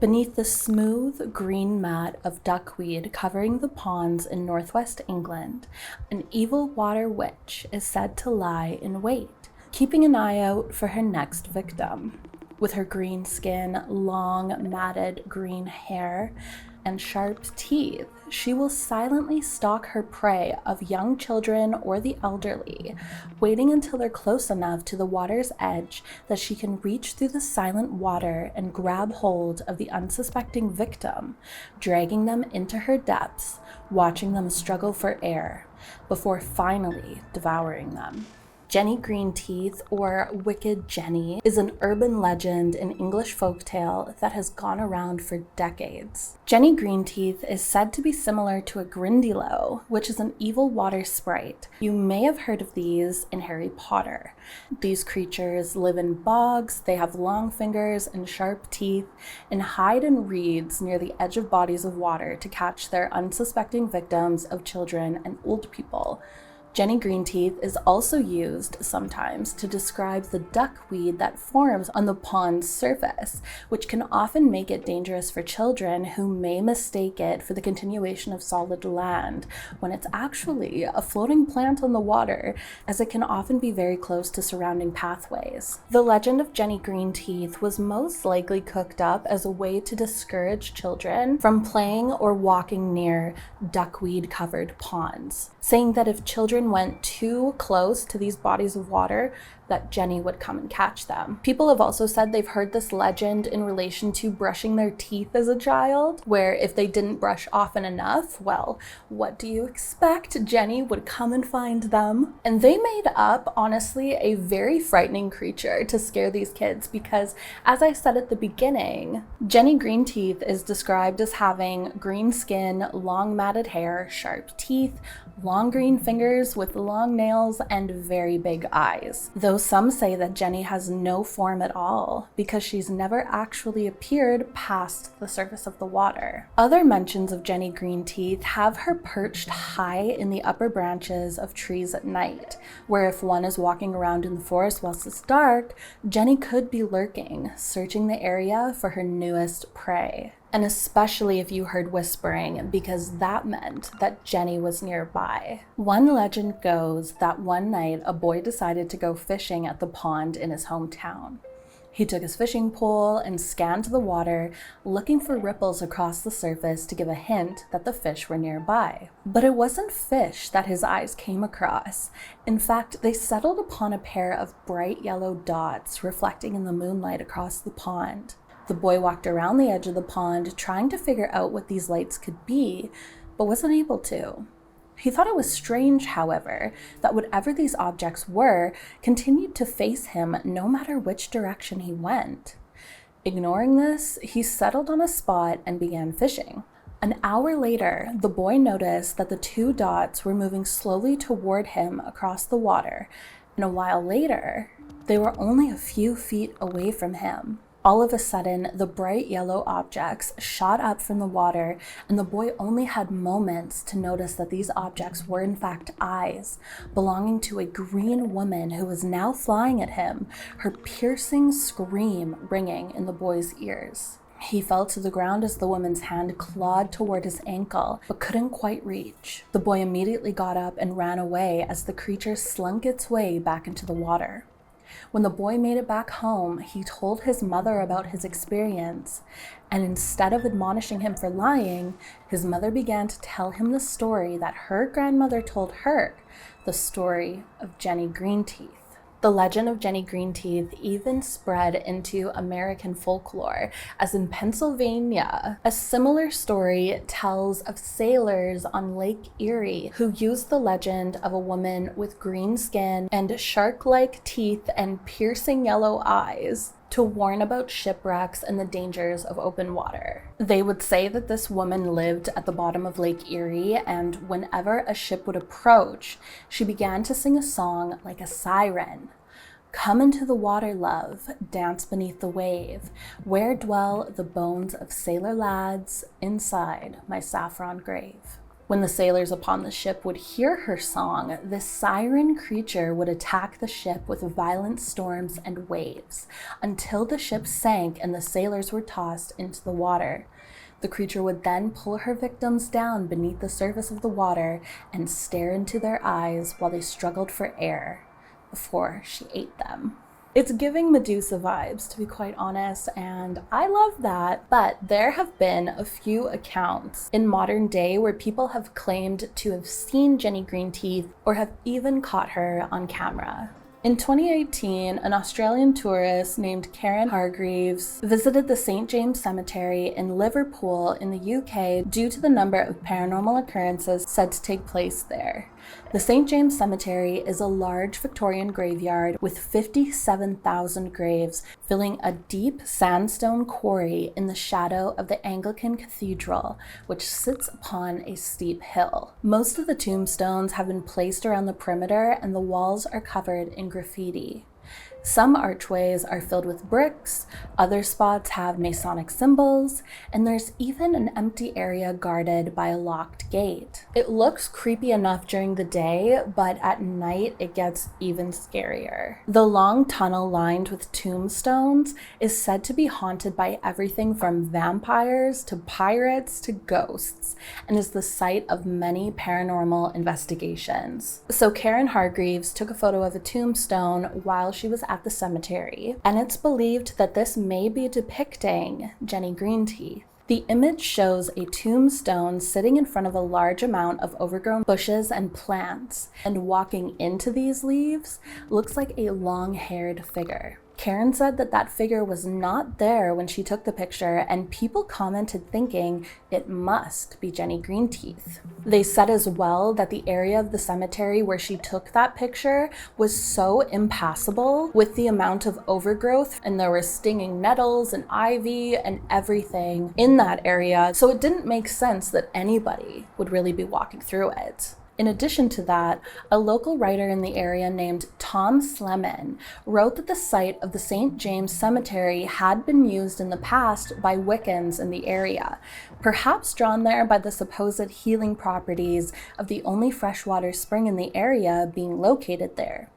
Beneath the smooth green mat of duckweed covering the ponds in northwest England, an evil water witch is said to lie in wait, keeping an eye out for her next victim. With her green skin, long, matted green hair, and sharp teeth, she will silently stalk her prey of young children or the elderly, waiting until they're close enough to the water's edge that she can reach through the silent water and grab hold of the unsuspecting victim, dragging them into her depths, watching them struggle for air, before finally devouring them. Jenny Greenteeth, or Wicked Jenny, is an urban legend in English folktale that has gone around for decades. Jenny Greenteeth is said to be similar to a Grindylow, which is an evil water sprite. You may have heard of these in Harry Potter. These creatures live in bogs, they have long fingers and sharp teeth, and hide in reeds near the edge of bodies of water to catch their unsuspecting victims of children and old people. Jenny Greenteeth is also used sometimes to describe the duckweed that forms on the pond's surface, which can often make it dangerous for children who may mistake it for the continuation of solid land, when it's actually a floating plant on the water, as it can often be very close to surrounding pathways. The legend of Jenny Greenteeth was most likely cooked up as a way to discourage children from playing or walking near duckweed-covered ponds, saying that if children went too close to these bodies of water, that Jenny would come and catch them. People have also said they've heard this legend in relation to brushing their teeth as a child, where if they didn't brush often enough, well, what do you expect? Jenny would come and find them. And they made up, honestly, a very frightening creature to scare these kids because, as I said at the beginning, Jenny Greenteeth is described as having green skin, long matted hair, sharp teeth, long green fingers with long nails, and very big eyes. Though some say that Jenny has no form at all because she's never actually appeared past the surface of the water. Other mentions of Jenny Greenteeth have her perched high in the upper branches of trees at night, where if one is walking around in the forest whilst it's dark, Jenny could be lurking, searching the area for her newest prey. And especially if you heard whispering, because that meant that Jenny was nearby. One legend goes that one night a boy decided to go fishing at the pond in his hometown. He took his fishing pole and scanned the water, looking for ripples across the surface to give a hint that the fish were nearby. But it wasn't fish that his eyes came across. In fact, they settled upon a pair of bright yellow dots reflecting in the moonlight across the pond. The boy walked around the edge of the pond, trying to figure out what these lights could be, but wasn't able to. He thought it was strange, however, that whatever these objects were continued to face him no matter which direction he went. Ignoring this, he settled on a spot and began fishing. An hour later, the boy noticed that the two dots were moving slowly toward him across the water, and a while later, they were only a few feet away from him. All of a sudden, the bright yellow objects shot up from the water, and the boy only had moments to notice that these objects were in fact eyes, belonging to a green woman who was now flying at him, her piercing scream ringing in the boy's ears. He fell to the ground as the woman's hand clawed toward his ankle, but couldn't quite reach. The boy immediately got up and ran away as the creature slunk its way back into the water. When the boy made it back home, he told his mother about his experience, and instead of admonishing him for lying, his mother began to tell him the story that her grandmother told her, the story of Jenny Greenteeth. The legend of Jenny Greenteeth even spread into American folklore, as in Pennsylvania, a similar story tells of sailors on Lake Erie who used the legend of a woman with green skin and shark-like teeth and piercing yellow eyes to warn about shipwrecks and the dangers of open water. They would say that this woman lived at the bottom of Lake Erie, and whenever a ship would approach, she began to sing a song like a siren. Come into the water, love, dance beneath the wave, where dwell the bones of sailor lads inside my saffron grave. When the sailors upon the ship would hear her song, this siren creature would attack the ship with violent storms and waves until the ship sank and the sailors were tossed into the water. The creature would then pull her victims down beneath the surface of the water and stare into their eyes while they struggled for air before she ate them. It's giving Medusa vibes, to be quite honest, and I love that. But there have been a few accounts in modern day where people have claimed to have seen Jenny Greenteeth or have even caught her on camera. In 2018, an Australian tourist named Karen Hargreaves visited the St. James Cemetery in Liverpool in the UK due to the number of paranormal occurrences said to take place there. The St. James Cemetery is a large Victorian graveyard with 57,000 graves, filling a deep sandstone quarry in the shadow of the Anglican Cathedral, which sits upon a steep hill. Most of the tombstones have been placed around the perimeter, and the walls are covered in graffiti. Some archways are filled with bricks, other spots have Masonic symbols, and there's even an empty area guarded by a locked gate. It looks creepy enough during the day, but at night it gets even scarier. The long tunnel lined with tombstones is said to be haunted by everything from vampires to pirates to ghosts, and is the site of many paranormal investigations. So Karen Hargreaves took a photo of a tombstone while she was at the cemetery, and it's believed that this may be depicting Jenny Greenteeth. The image shows a tombstone sitting in front of a large amount of overgrown bushes and plants, and walking into these leaves looks like a long-haired figure. Karen said that that figure was not there when she took the picture, and people commented thinking it must be Jenny Greenteeth. They said as well that the area of the cemetery where she took that picture was so impassable with the amount of overgrowth, and there were stinging nettles and ivy and everything in that area, so it didn't make sense that anybody would really be walking through it. In addition to that, a local writer in the area named Tom Slemen wrote that the site of the St. James Cemetery had been used in the past by Wiccans in the area, perhaps drawn there by the supposed healing properties of the only freshwater spring in the area being located there.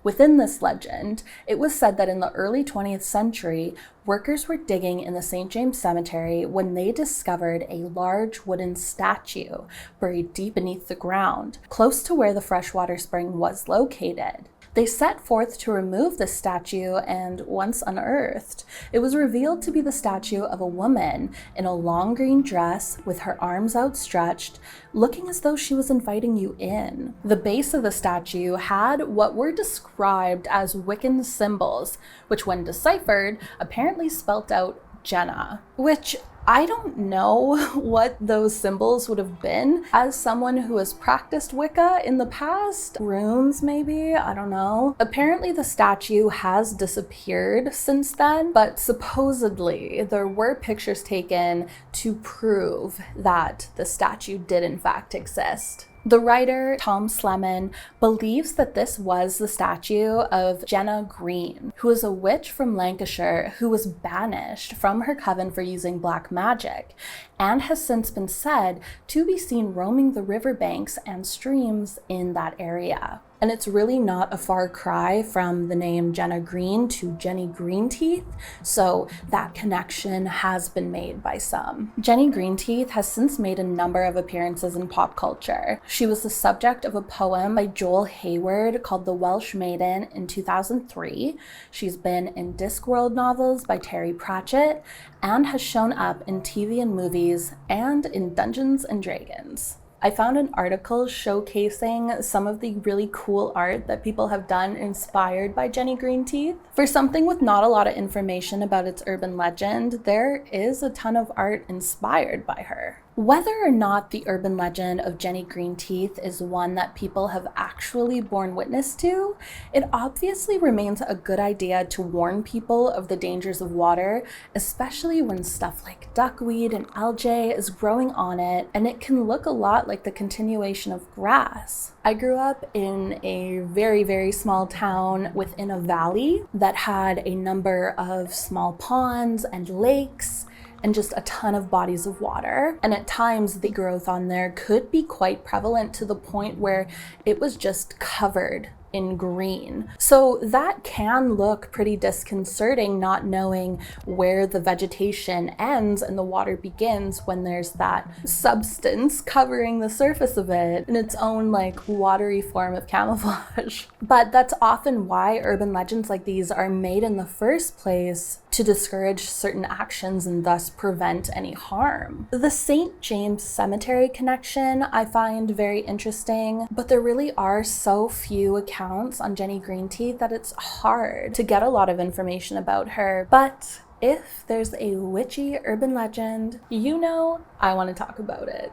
Within this legend, it was said that in the early 20th century, workers were digging in the St. James Cemetery when they discovered a large wooden statue buried deep beneath the ground, close to where the freshwater spring was located. They set forth to remove the statue, and once unearthed, it was revealed to be the statue of a woman in a long green dress with her arms outstretched, looking as though she was inviting you in. The base of the statue had what were described as Wiccan symbols, which when deciphered apparently spelt out Jenna, which I don't know what those symbols would have been. As someone who has practiced Wicca in the past, runes maybe, I don't know. Apparently the statue has disappeared since then, but supposedly there were pictures taken to prove that the statue did in fact exist. The writer, Tom Slemen, believes that this was the statue of Jenna Green, who is a witch from Lancashire who was banished from her coven for using black magic, and has since been said to be seen roaming the riverbanks and streams in that area. And it's really not a far cry from the name Jenna Green to Jenny Greenteeth, so that connection has been made by some. Jenny Greenteeth has since made a number of appearances in pop culture. She was the subject of a poem by Joel Hayward called The Welsh Maiden in 2003. She's been in Discworld novels by Terry Pratchett, and has shown up in TV and movies and in Dungeons and Dragons. I found an article showcasing some of the really cool art that people have done inspired by Jenny Greenteeth. For something with not a lot of information about its urban legend, there is a ton of art inspired by her. Whether or not the urban legend of Jenny Greenteeth is one that people have actually borne witness to, it obviously remains a good idea to warn people of the dangers of water, especially when stuff like duckweed and algae is growing on it, and it can look a lot like the continuation of grass. I grew up in a very, very small town within a valley that had a number of small ponds and lakes and just a ton of bodies of water. And at times the growth on there could be quite prevalent to the point where it was just covered in green. So that can look pretty disconcerting, not knowing where the vegetation ends and the water begins when there's that substance covering the surface of it in its own like watery form of camouflage. But that's often why urban legends like these are made in the first place, to discourage certain actions and thus prevent any harm. The St. James Cemetery connection I find very interesting, but there really are so few accounts on Jenny Greenteeth that it's hard to get a lot of information about her. But if there's a witchy urban legend, you know I want to talk about it.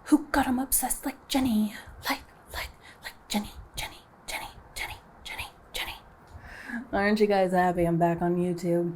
Who got him obsessed like Jenny? Like Jenny. Aren't you guys happy I'm back on YouTube?